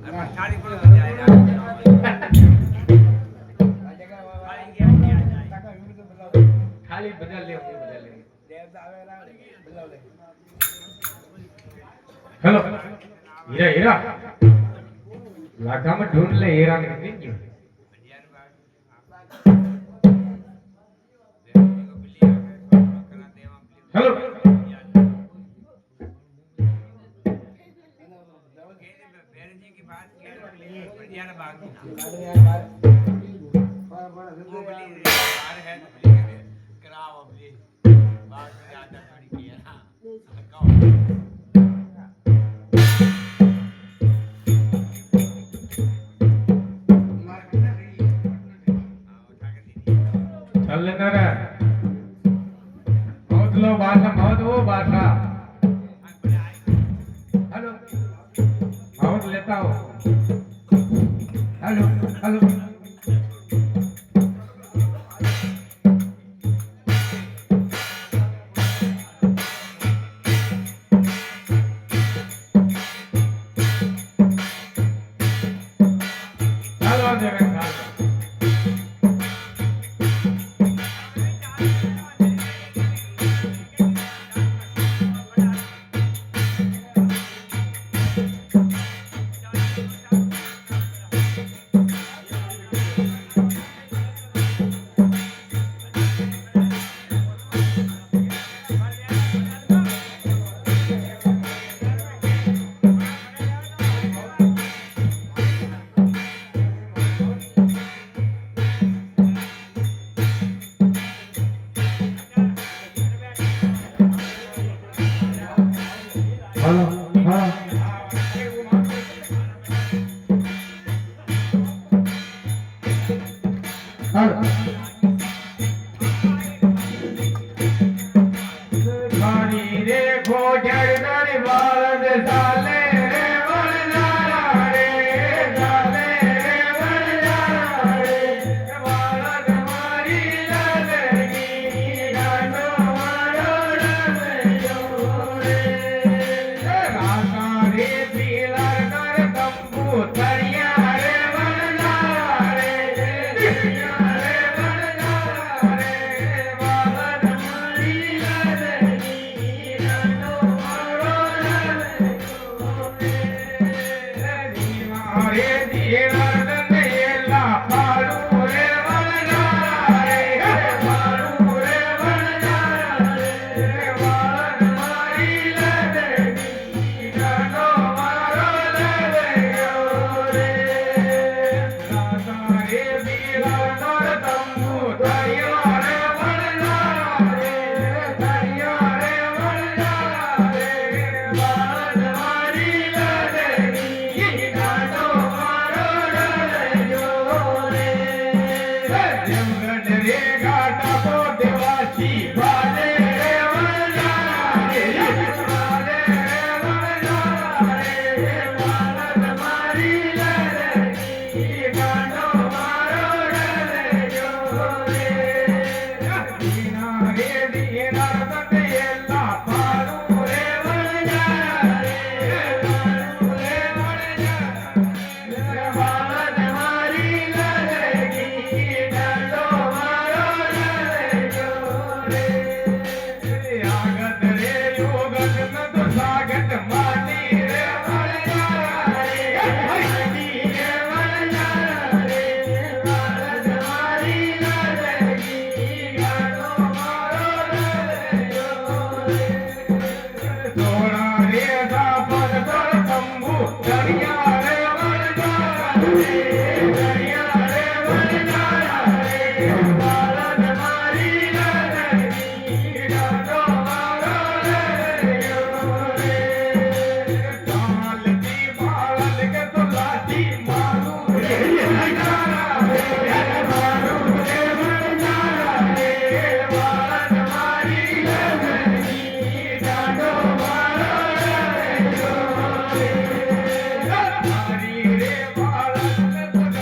थाली को खाली बदल ले हेलो हीरा हीरा लागा में ढूंढ ले हीरा निकल क्यों हेलो चल लेना रे बहुत लो भाषा बहुत वो भाषा हेलो बहुत लेता हो हेलो हेलो चलो देवे हेलो हाँ पानी रे खोजर नर बालद साले रे वरदारा रे साले रे वरदारा रे बालद मारी लदगी गानो मारो रमयो रे राता रे पीला कर तंबू तरिया रे वरदारा रे तरिया रे वरदारा रे बालद मारी लदगी गानो मारो रमयो रे रे धीरा दने ला पारू रे वरदारा रे पारू रे वरदारा रे बालद मारी लदगी गानो मारो रमयो रे राता रे पीला कर तंबू तरिया रे वरदारा रे तरिया रे वरदारा रे बालद मारी लदगी गानो मारो रमयो रे जमगढ़ रे घाटा को देवासी बाले रे वरदारा रे बाले रे वरदारा रे बालद मारी लदगी गानो मारो रमयो रे दीना रे दीना तटे एला पारू रे वरदारा रे पारू रे वरदारा रे बालद मारी लदगी गानो मारो रमयो रे आगत रे योगत न तो सागत मानी रे वरदारा रे मानी रे वरदारा रे बालद मारी लदगी गानो मारो रमयो रे सोना रे दापद कर तंबू तरिया रे वरदारा रे तरिया रे वरदारा रे बालद मारी लदगी गानो मारो रमयो रे ताल की बालद के तो लाठी मारू रे वरदारा रे मारू रे वरदारा रे बालद मारी लदगी गानो मारो रमयो रे मारी रे बालद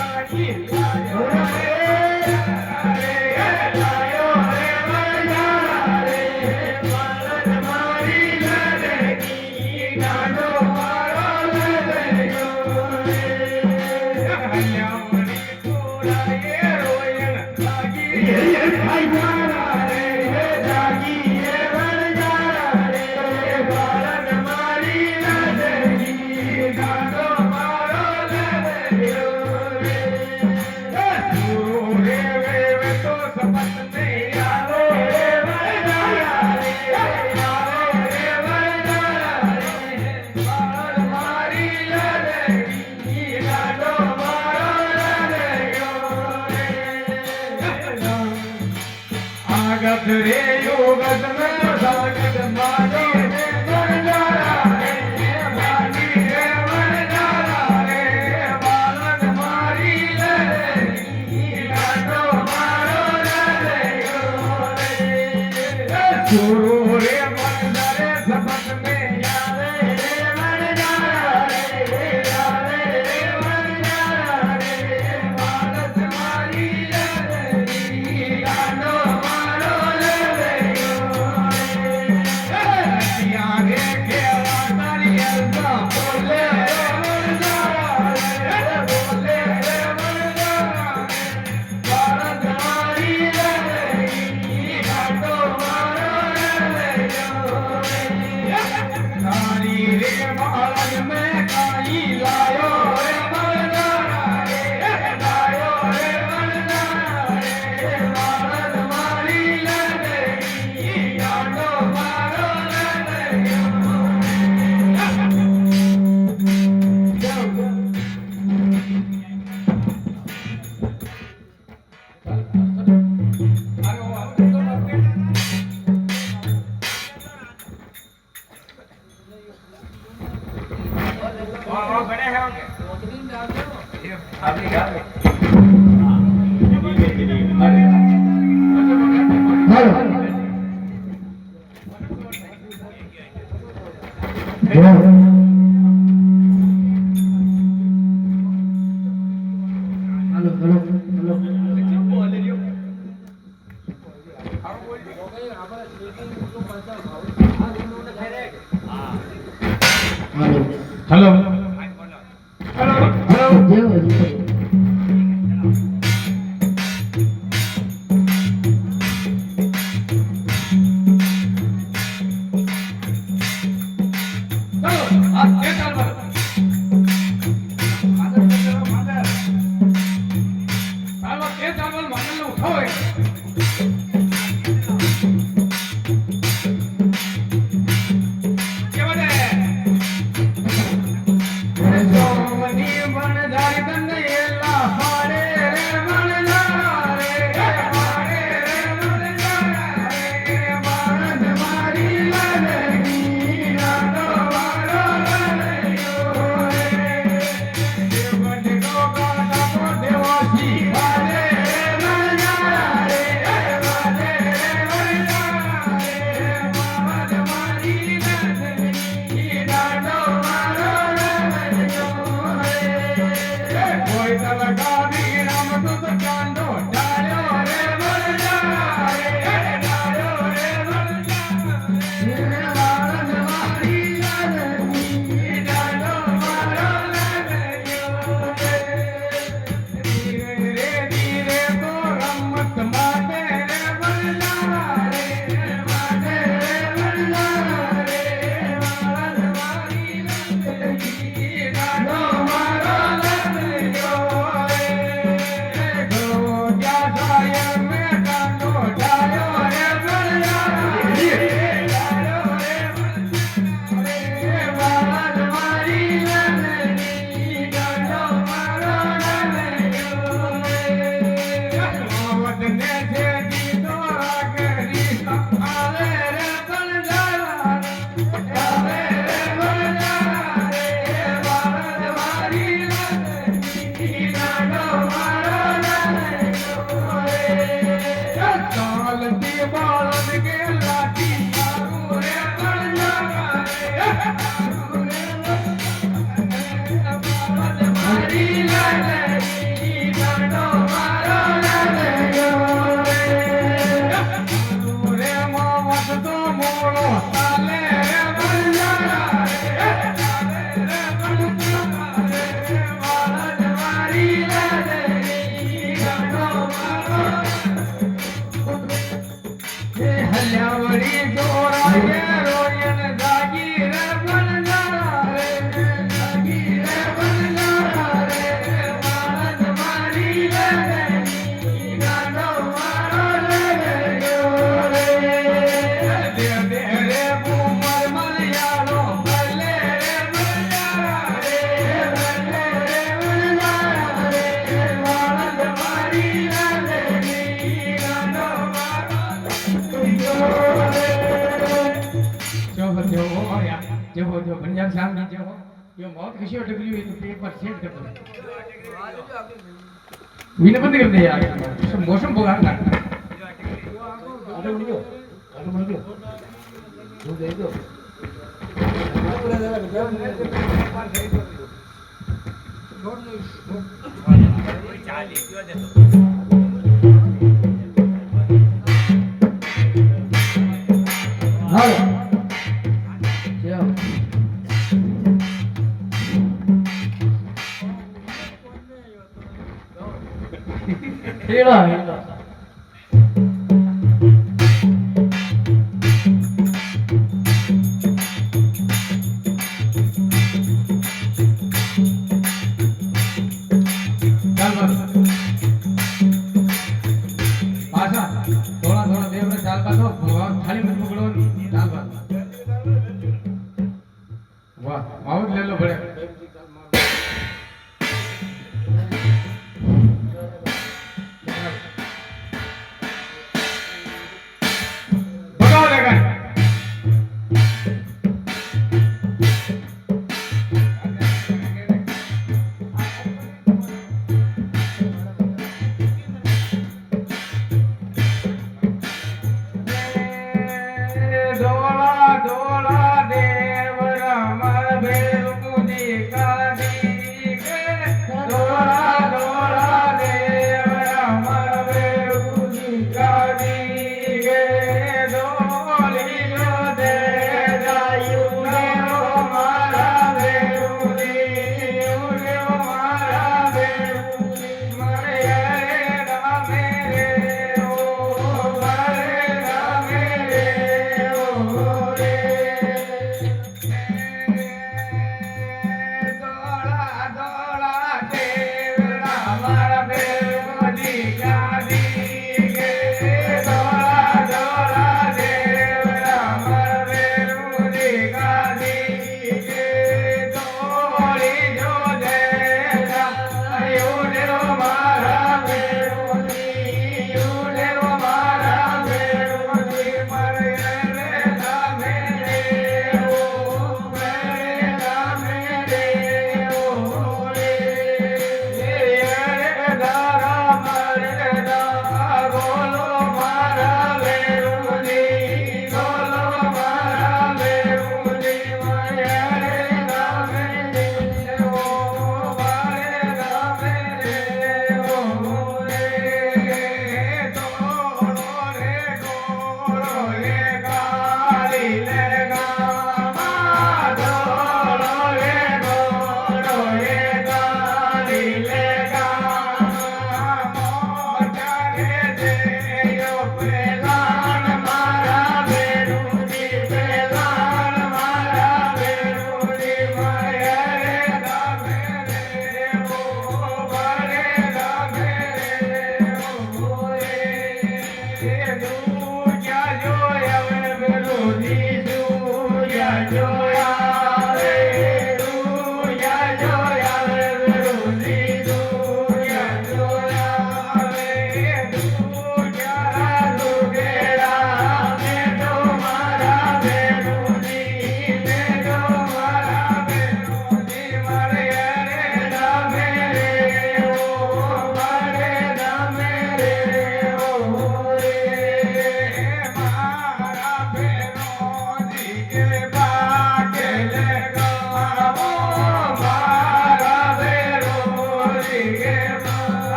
स्वागत रे योगत में स्वागत मानी रे बनजारा रे मानी रे बनजारा रे बालक मारी ले लाडो मारो रे गुरु रे बनजारे सबक में यारे रे बनजारा रे यारे रे बनजारा रे बालक मारी ले लाडो मारो रे आगे खेला तारी अलसा बोले रे बनजारा रे बोले रे बनजारा रे बालक मारी ले लाडो मारो नारी रे बालक में काई लायो रे बनजारा रे लायो रे बनजारा रे बालक मारी ले लाडो मारो और बड़े हैं हेलो हेलो हेलो कोई जेव्हा जेव्हा पंजाब शाम की जेव्हा ये बहुत खुशी हो टकली हुई तो एक बार सेट कर दो विन बंद कर दे यार मौसम बुरा ना हेला हेला चल बस पासा थोड़ा थोड़ा देव में चाल पासो भगवान खाली मत पकड़ो चाल पास वाह माउट ले लो बड़े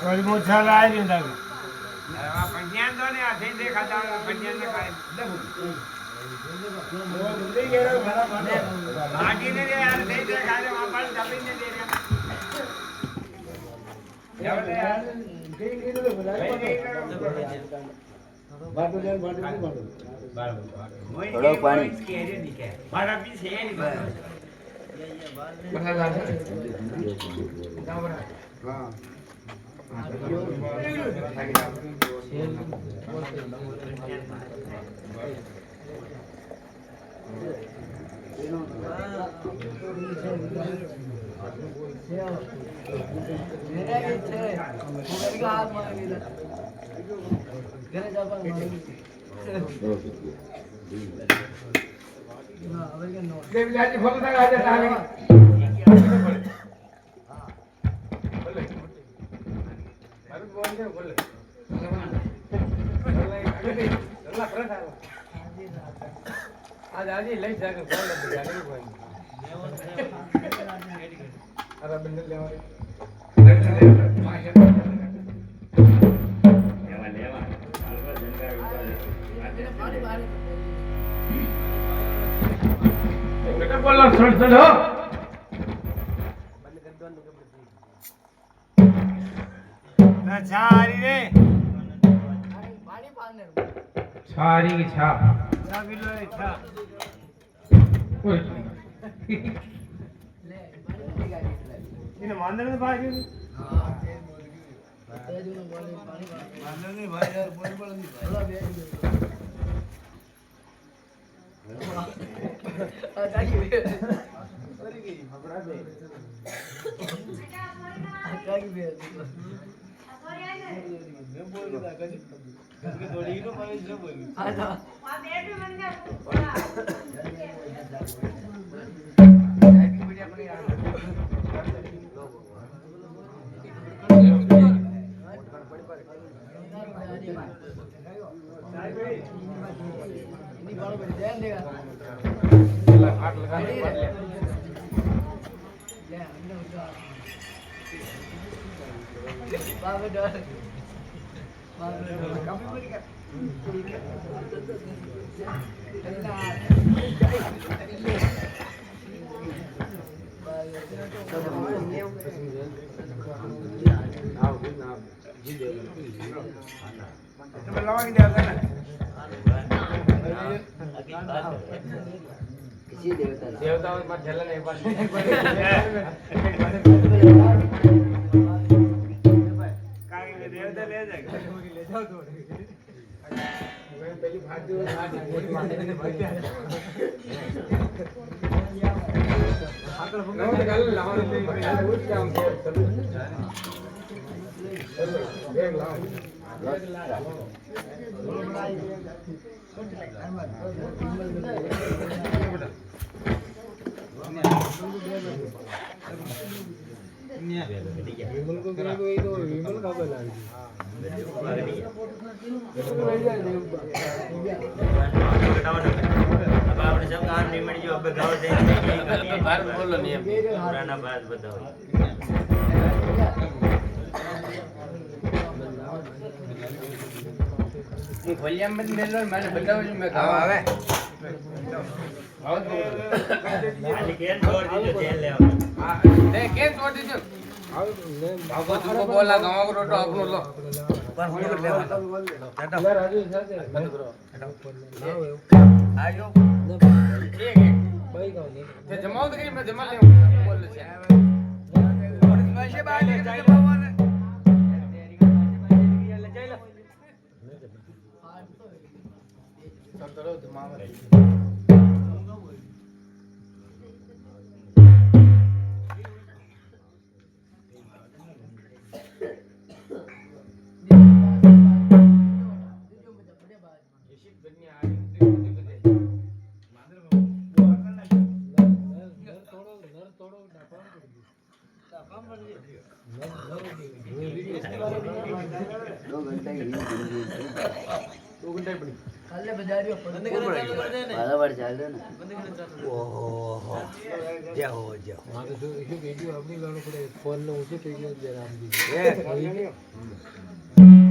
वही मोछा लाए नहीं था पंजान तो नहीं आते देखा था पंजान ने खाए वो बुद्धि के रहा खाना खाने आगे ने यार नहीं देखा रे वहां पर जमीन ने दे रहा यार कहीं नहीं तो बुलाए बाटो जान बाटो नहीं बाटो थोड़ा पानी के रे दिखे मारा भी से नहीं बस हां आज आजी लई जाके फोन लग गया नहीं कोई अरे बंडल ले आवे बेटा बोलो सुन सुनो ना छारी रे छारी की छाप ना बिलो रे छा ओए इने मांदर में बाजी मांदर नहीं भाई यार बोल बोल नहीं थोड़ा बे आजागी बे और की हबड़ा बे आजागी बे मैं बोल रहा था कि थोड़ी नो पानी से बोल आजा वहां बैठ मन का थोड़ा हैप्पी वीडियो अपने यार नहीं बाल बड़ी ध्यान देगा हाथ लगा ले अंदर उठा बाबा डर काफी बड़ी कर देवता मत झलन एक बार देवता ले जाएगा ले जाओ तो मैं पहली भाग दो नमस्ते कल लावन ले उठ काम कर देख लाओ विमल को क्या कोई तो विमल का बोला अब आपने सब काम निमट जो अब गाँव से बात बोलो नहीं पुराना बात बताओ ये खोलिया मत ले लो मैंने बताओ जो मैं खावा आवे बहुत आज केन छोड़ दीजिए तेल ले आओ दे के छोड़ दीजिए बाबा तुमको बोला गांव को रोटो आपनो लो पर फोन कर ले यार राजू सर बंद करो आयो ठीक है भाई कौन है ये जमाओ तो मैं जमा ले बोल ले और वैसे बात है जमावा ने બરાબર ચાલે ને ઓહો જાઓ જાઓ મારે તો એક વિડિયો આપણી ગાણો પડે ફોન નો ઊંચો થઈ ગયો જરા આમ